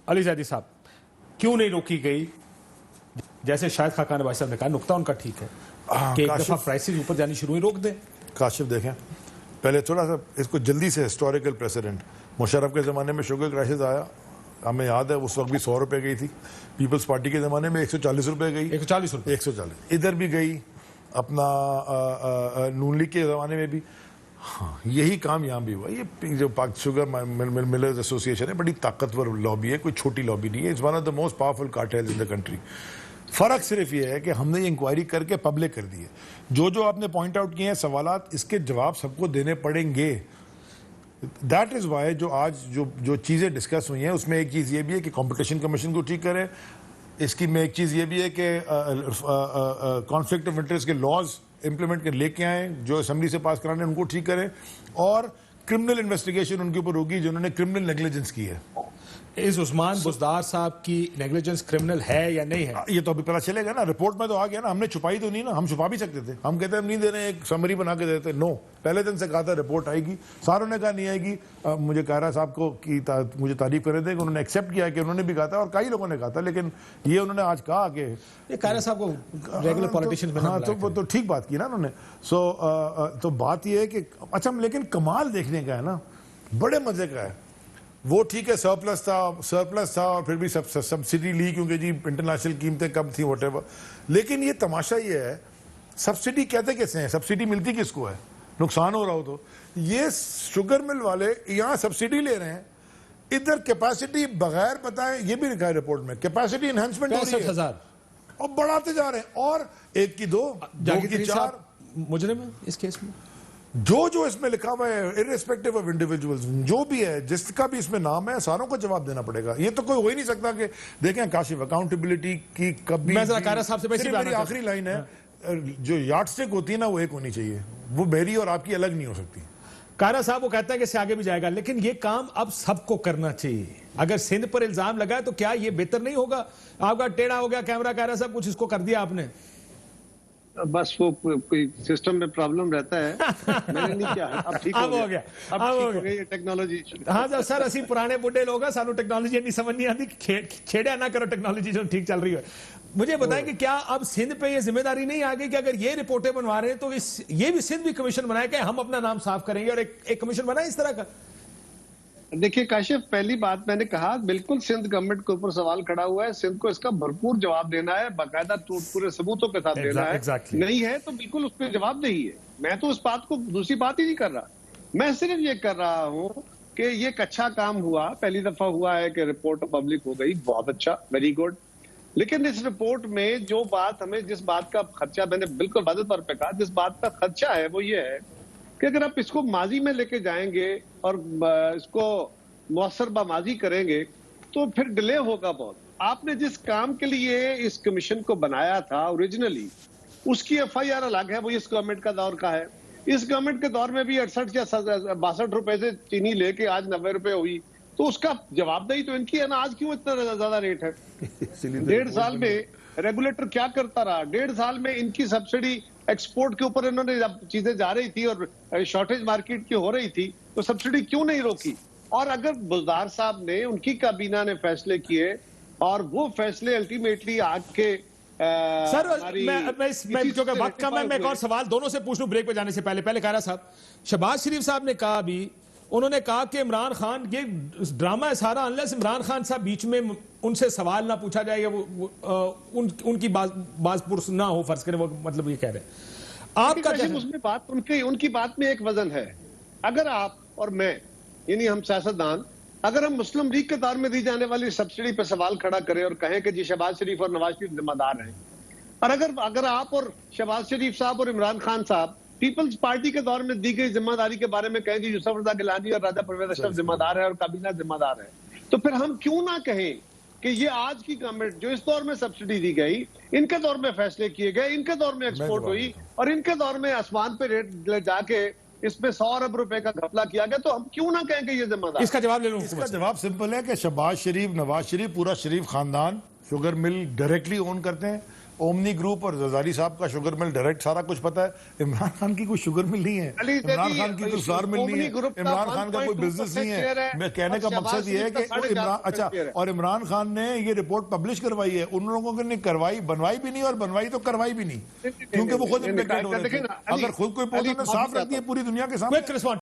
علی زیدی صاحب کیوں نہیں روکی گئی؟ جیسے شاہد خاقان بھائی صاحب نے کہا نقطہ ان کا ٹھیک ہے کہ ایک دفعہ پرائسز اوپر جانی شروع ہی روک دیں. کاشف دیکھیں پہلے تھوڑا سا اس کو جلدی سے ہسٹوریکل پریسیڈنٹ. مشرف کے زمانے میں شوگر کرائسس آیا, ہمیں یاد ہے اس وقت بھی 100 روپے گئی تھی. پیپلز پارٹی کے زمانے میں 140 روپے گئی. 140 روپے 140 ادھر بھی گئی. اپنا نون لیگ کے زمانے میں بھی. ہاں یہی کام یہاں بھی ہوا. یہ جو پاک شوگر ملرز ایسوسی ایشن ہے بڑی طاقتور لابی ہے, کوئی چھوٹی لابی نہیں ہے. It's one of the most powerful cartels in the country. فرق صرف یہ ہے کہ ہم نے یہ انکوائری کر کے پبلک کر دی ہے. جو آپ نے پوائنٹ آؤٹ کیے ہیں سوالات, اس کے جواب سب کو دینے پڑیں گے. دیٹ از وائی جو آج جو چیزیں ڈسکس ہوئی ہیں اس میں ایک چیز یہ بھی ہے کہ کمپٹیشن کمیشن کو ٹھیک کرے. اس کی میں ایک چیز یہ بھی ہے کہ کانفلکٹ آف انٹرسٹ کے لاز امپلیمنٹ کر لے کے آئیں, جو اسمبلی سے پاس کرانے ان کو ٹھیک کریں, اور کرمنل انویسٹیگیشن ان کے اوپر ہوگی جنہوں نے کرمنل نیگلیجنس کی ہے. اس عثمان بزدار صاحب کی نیگلیجنس کرمنل ہے یا نہیں ہے یہ تو ابھی پتہ چلے گا نا. رپورٹ میں تو آ گیا نا, ہم نے چھپائی تو نہیں نا. ہم چھپا بھی سکتے تھے, ہم کہتے ہیں ہم نہیں دے رہے ہیں, ایک سمری بنا کے دیتے. نو, پہلے دن سے کہا تھا رپورٹ آئے گی. ساروں نے کہا نہیں آئے گی. مجھے قاہرہ صاحب کو مجھے تعریف کرے تھے کہ انہوں نے ایکسیپٹ کیا کہ انہوں نے بھی کہا تھا اور کئی لوگوں نے کہا تھا, لیکن یہ انہوں نے آج کہا کہ قاہرہ صاحب کو ریگولر پولیٹیشین بنا. ہاں تو وہ تو ٹھیک بات کی نا انہوں نے. تو بات یہ ہے کہ اچھا لیکن کمال دیکھنے کا ہے نا, بڑے مزے کا ہے. وہ ٹھیک ہے سرپلس تھا اور پھر بھی سبسڈی لی کیونکہ جی انٹرنیشنل قیمتیں کم تھیں واٹ ایور. لیکن یہ تماشا یہ ہے سبسڈی کہتے کیسے ہیں, سبسڈی ملتی کس کو ہے, نقصان ہو رہا ہو تو. یہ شوگر مل والے یہاں سبسڈی لے رہے ہیں, ادھر کیپیسٹی بغیر بتائیں, یہ بھی لکھا ہے رپورٹ میں, کیپیسٹی انہینسمنٹ ہو رہی ہے 65,000 اور بڑھاتے جا رہے ہیں. اور ایک کی 2 کی 4 مجرم ہے اس کیس میں. جو اس میں لکھا ہوا ہے irrespective of individuals, جو بھی ہے جس کا بھی اس میں نام ہے, ساروں کو جواب دینا پڑے گا. یہ تو کوئی ہو ہی نہیں سکتا کہ دیکھیں کاشف اکاؤنٹیبلٹی کی کبھی. میں ذرا قاہرہ صاحب سے میری آخری لائن ہے, جو یارڈ سٹک ہوتی ہے نا وہ ایک ہونی چاہیے, وہ میری اور آپ کی الگ نہیں ہو سکتی. قاہرہ صاحب وہ کہتا ہے کہ اس سے آگے بھی جائے گا, لیکن یہ کام اب سب کو کرنا چاہیے. اگر سندھ پر الزام لگا ہے تو کیا یہ بہتر نہیں ہوگا؟ آپ کا ٹیڑھا ہو گیا کیمرہ, قاہرہ صاحب کچھ اس کو کر دیا آپ نے. بس وہ کوئی سسٹم میں پرابلم رہتا ہے, میں نے نہیں کیا. اب ٹھیک ہو گیا, اب ٹھیک ہو گیا. یہ ٹیکنالوجی. ہاں سر اسی پرانے بڈھے لوگ ہیں, سانو ٹیکنالوجی نہیں سمجھ نہیں آتی. چھیڑیا نہ کرو ٹیکنالوجی جو ٹھیک چل رہی ہے. مجھے بتائیں کہ کیا اب سندھ پہ یہ ذمہ داری نہیں آ گئی کہ اگر یہ رپورٹیں بنوا رہے ہیں تو یہ بھی سندھ بھی کمیشن بنائے کہ ہم اپنا نام صاف کریں گے, اور ایک کمیشن بنائے اس طرح کا. دیکھیے کاشف, پہلی بات میں نے کہا بالکل سندھ گورنمنٹ کے اوپر سوال کھڑا ہوا ہے. سندھ کو اس کا بھرپور جواب دینا ہے, باقاعدہ پورے ثبوتوں کے ساتھ دینا ہے. نہیں ہے تو بالکل اس پہ جواب دہی ہے. میں تو اس بات کو دوسری بات ہی نہیں کر رہا. میں صرف یہ کر رہا ہوں کہ یہ ایک اچھا کام ہوا, پہلی دفعہ ہوا ہے کہ رپورٹ پبلک ہو گئی, بہت اچھا, ویری گڈ. لیکن اس رپورٹ میں جو بات ہمیں, جس بات کا خدشہ, میں نے بالکل واضح طور پہ کہا, جس بات کا خدشہ ہے وہ یہ ہے کہ اگر آپ اس کو ماضی میں لے کے جائیں گے اور اس کو مؤثر باماضی کریں گے تو پھر ڈیلے ہوگا بہت. آپ نے جس کام کے لیے اس کمیشن کو بنایا تھا اوریجنلی, اس کی ایف آئی آر الگ ہے, وہ اس گورنمنٹ کا دور کا ہے. اس گورنمنٹ کے دور میں بھی 68 یا 62 روپے سے چینی لے کے آج 90 روپے ہوئی, تو اس کا جواب دہی تو ان کی ہے نا. آج کیوں اتنا زیادہ ریٹ ہے؟ 1.5 سال میں ریگولیٹر کیا کرتا رہا؟ 1.5 سال میں ان کی سبسڈی ایکسپورٹ کے اوپر انہوں نے جب چیزیں جا رہی تھی اور شارٹیج مارکیٹ کی ہو رہی تھی تو سبسڈی کیوں نہیں روکی؟ اور اگر بزدار صاحب نے, ان کی کابینہ نے فیصلے کیے اور وہ فیصلے الٹیمیٹلی آگ کے سر میں وقت کا, میں ایک اور سوال دونوں سے پوچھ لوں بریک پہ جانے سے پہلے. قاہرہ صاحب, شہباز شریف صاحب نے کہا بھی, انہوں نے کہا کہ عمران خان, یہ ڈرامہ ہے سارا, انلیس عمران خان صاحب بیچ میں ان سے سوال نہ پوچھا جائے یا ان کی باز پرس نہ ہو, فرض کریں, وہ مطلب یہ کہہ رہے ہیں. آپ کا اس میں بات, ان کی بات میں ایک وزن ہے. اگر آپ اور میں, یعنی ہم سیاستدان, اگر ہم مسلم لیگ کے دور میں دی جانے والی سبسڈی پہ سوال کھڑا کریں اور کہیں کہ جی شہباز شریف اور نواز شریف ذمہ دار ہیں, اور اگر آپ اور شہباز شریف صاحب اور عمران خان صاحب پیپلز پارٹی کے دور میں دی گئی ذمہ داری کے بارے میں کہیں کہ یوسف رضا گیلانی اور راجہ پرویز اشرف ذمہ دار ہے اور کابینہ ذمہ دار ہے, تو پھر ہم کیوں نہ کہیں کہ یہ آج کی گورنمنٹ جو اس دور میں سبسڈی دی گئی, ان کے دور میں فیصلے کیے گئے, ان کے دور میں ایکسپورٹ ہوئی, اور ان کے دور میں آسمان پہ ریٹ لے جا کے اس میں 100 ارب روپے کا گھپلہ کیا گیا, تو ہم کیوں نہ کہیں کہ یہ ذمہ دار. اس کا جواب لے لوں. اس کا جواب سمپل ہے کہ شہباز شریف, نواز شریف, پورا شریف خاندان شوگر مل ڈائریکٹلی اون کرتے ہیں. اومنی گروپ اور زرداری صاحب کا شوگر مل ڈائریکٹ سارا کچھ پتا ہے. عمران خان کی کوئی شوگر مل نہیں ہے, عمران خان کی کوئی سار مل نہیں ہے, عمران خان کا کوئی بزنس نہیں ہے. میں کہنے کا مقصد یہ ہے کہ اچھا, اور عمران خان نے یہ رپورٹ پبلش کروائی ہے, ان لوگوں نے کروائی, بنوائی بھی نہیں, اور بنوائی تو کروائی بھی نہیں, کیونکہ وہ خود امپیکٹڈ ہو رہے تھے. اگر خود کوئی پوزیشن صاف رکھتی ہے پوری دنیا کے سامنے.